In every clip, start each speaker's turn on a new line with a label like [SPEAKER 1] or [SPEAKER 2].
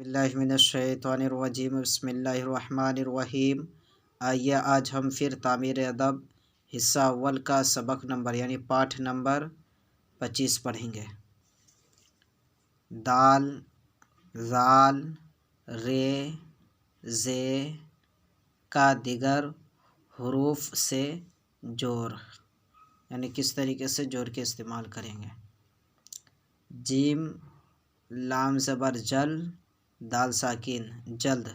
[SPEAKER 1] باللہ من الشیطان الرجیم بسم اللہ الرحمن الرحیم۔ آئیے آج ہم پھر تعمیر ادب حصہ اول کا سبق نمبر یعنی پاٹھ نمبر 25 پڑھیں گے۔ دال، زال، رے، زے کا دیگر حروف سے جوڑ، یعنی کس طریقے سے جوڑ کے استعمال کریں گے۔ جیم، لام زبر جل، دال ساکین جلد،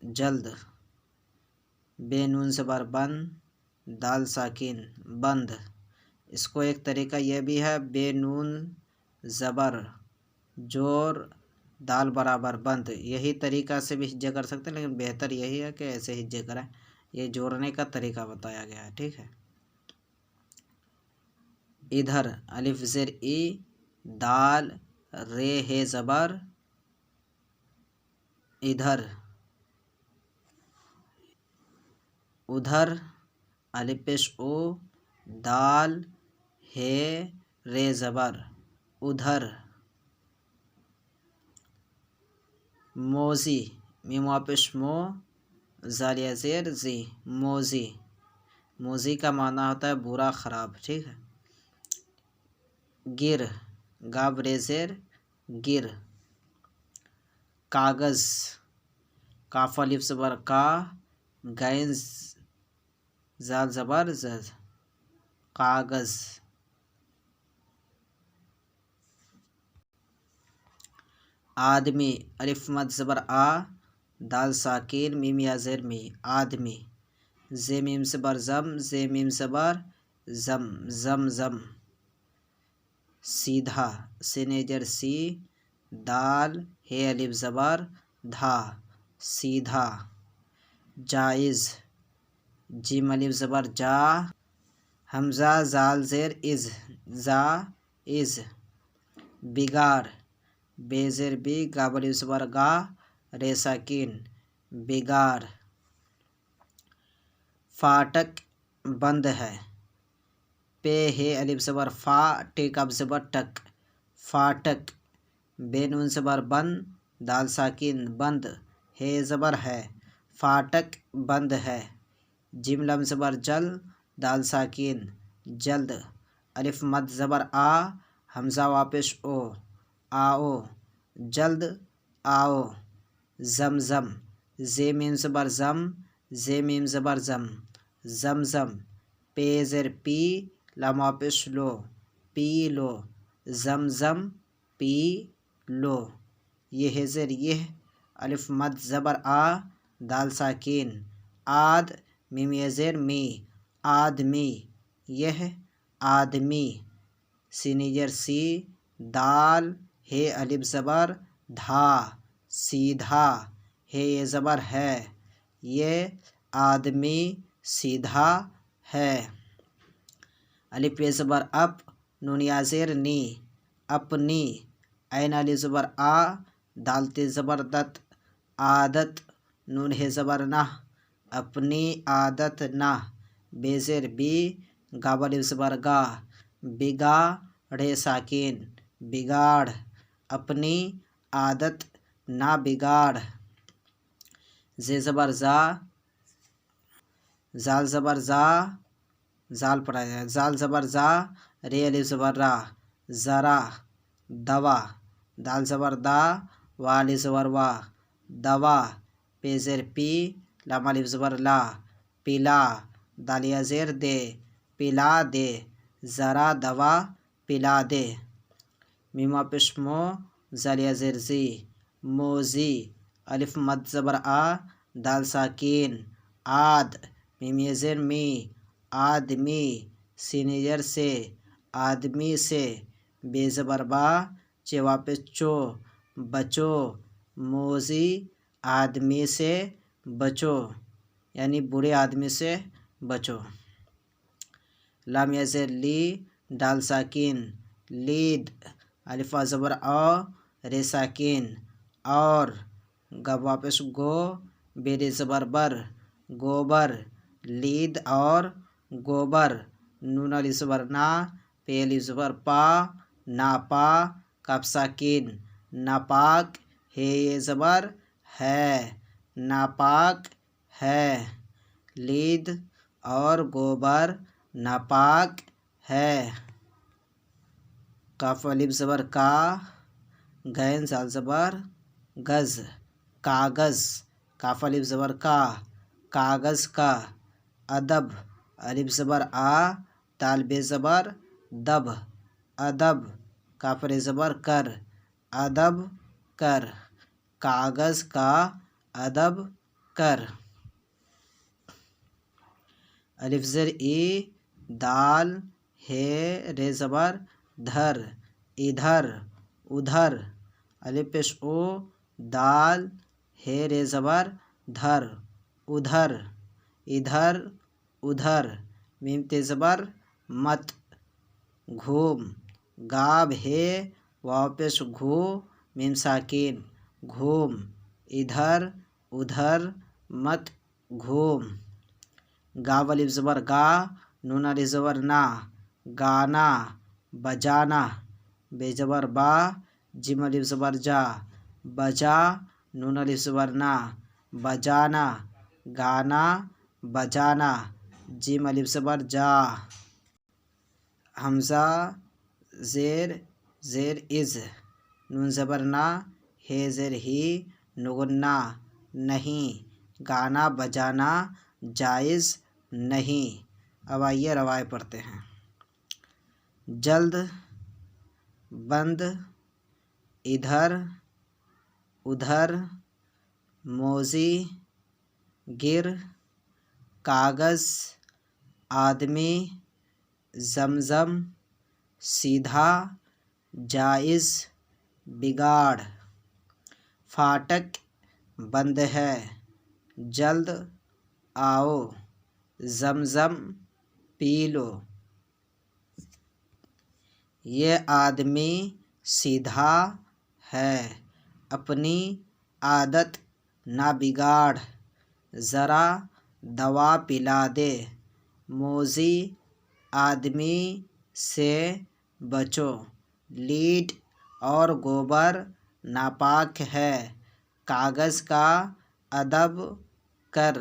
[SPEAKER 1] جلد، بے نون زبر بند، دال ساکین بند۔ اس کو ایک طریقہ یہ بھی ہے بے نون زبر جور دال برابر بند، یہی طریقہ سے بھی ہجے کر سکتے ہیں، لیکن بہتر یہی ہے کہ ایسے ہجے کریں۔ یہ جوڑنے کا طریقہ بتایا گیا ہے، ٹھیک ہے۔ ادھر، الف زیر ای، دال رے ہے زبر ادھر، ادھر، الف پیش او، دال ہے رے زبر ادھر۔ موزی، میم واو پیش مو، زالیہ زیر زی، موزی، موزی کا معنی ہوتا ہے برا خراب، ٹھیک ہے۔ گر، گاب رے زیر گر، کاغذ، کاف الف زبر کا، گین زال زبر زز، کاغذ۔ آدمی، الف مد زبر آ، دال ساکین میم یا زیر می، آدمی۔ زے میم زبر زم، زے میم زبر زم، زم زم۔ سیدھا، سینیجر سی، دال ہے الف زبر دھا، سیدھا۔ جائز، جیم الف زبر جا، حمزہ زال زیر از، زا از۔ بگاڑ، بے زیر بی، گاب الف زبر گا، رے ساکین بگاڑ۔ فاٹک، بند ہے، پے ہے الف زبر فا، ٹے کاف زبر ٹک، فاٹک۔ بے نون زبر بند، دال ساکین بند، ہے زبر ہے، فاٹک بند ہے۔ جیم لام زبر جل، دال ساکین جلد، الف مد زبر آ، حمزہ واو پیش او، آؤ، جلد آؤ۔ زمزم، زے میم زبر زم، زے میم زبر زم، زمزم۔ پے زیر پی، لام واو پیش لو، پی لو، زمزم پی لو۔ یہ ہے زیر یہ، الف مد زبر آ، دال ساکین آد، میم یا زیر می، آدمی، یہ آدمی۔ سینیجر سی، دال ہے الف زبر دھا، سیدھا، ہے یہ زبر ہے، یہ آدمی سیدھا ہے۔ الف پہ زبر اپ، نون یا زیر نی، اپنی۔ عین الف زبر آ، دال تے زبر دت، عادت، نون ہے زبر نہ، اپنی عادت نہ۔ بے زیر بی، گاب الف زبر گا، بگا ڑے ساکین بگاڑ، اپنی عادت نہ بگاڑ۔ زے زبر زا، زال زبر زا، زال پڑھا جائے، زال زبر زا، رے الف زبر را، ذرا، دوا۔ دال زبر دا، وا الف زبر وا، دوا۔ پے زیر پی، لام الف زبر لا، پلا، دال یا زیر دے، پلا دے، ذرا دوا پلا دے۔ میم واو پیش مو، زال یا زیر زی، موزی، الف مد زبر آ، دال ساکین آد، میم یا زیر می، آدمی۔ سینیجر سے، آدمی سے۔ بے زبر با، چے واو پیش چو، بچو، موزی آدمی سے بچو، یعنی برے آدمی سے بچو۔ لام یا زیر لی، دال ساکین لید، الف واو زبر او، رے ساکین اور۔ گاب واو پیش گو، بے رے زبر بر، گوبر، لید اور گوبر۔ نون الف زبر نا، پے الف زبر پا، ناپا، کاف ساکین ناپاک ہے یہ زبر ہے، ناپاک ہے۔ لید اور گوبر ناپاک ہے۔ کاف الف زبر کا، غین زال زبر گز، کاغذ، کاف الف زبر کا، کاغذ کا۔ ادب الف زبر آ، دال بے زبر دب، ادب، کاف ر زبر کر، ادب کر۔ کاغذ کا ادب کر۔ الف زر ای، دال ہے ر زبر دھر، ادھر، ادھر۔ الف پیش او، دال ہے ر زبر دھر، ادھر، ادھر، ادھر۔ میم تے زبر مت، گھوم، گاب ہے واو پیش گھو، میم ساکین، گھوم، ادھر، ادھر، مت گھوم۔ گاو الف زبر گا، نون الف زبر نا، گانا، بجانا۔ بے زبر با، جیم الف زبر جا، بجا، نون الف زبر نا، بجانا، گانا، بجانا۔ جیم الف زبر جا۔ حمزہ زیر، زیر از، نون زبر نا، ہے زیر ہی، نون نا، نہیں، گانا بجانا جائز نہیں۔ اب آئیے روائے پڑھتے ہیں۔ جلد، بند، ادھر، ادھر، موزی، گر، کاغذ، آدمی، زمزم، سیدھا، جائز، بگاڑ۔ فاٹک بند ہے، جلد آؤ، زمزم پی لو۔ یہ آدمی سیدھا ہے، اپنی عادت نہ بگاڑ، ذرا دوا پلا دے۔ موذی آدمی سے بچو، لیڈ اور گوبر ناپاک ہے۔ کاغذ کا ادب کر،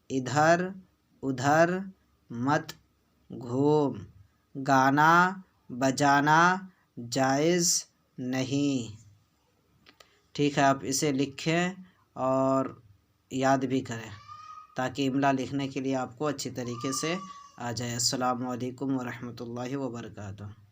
[SPEAKER 1] ادھر ادھر مت گھوم۔ گانا بجانا جائز نہیں۔ ٹھیک ہے، آپ اسے لکھیں اور یاد بھی کریں تاکہ املا لکھنے کے لیے آپ کو اچھی طریقے سے آ جائے۔ السلام علیکم ورحمۃ اللہ وبرکاتہ۔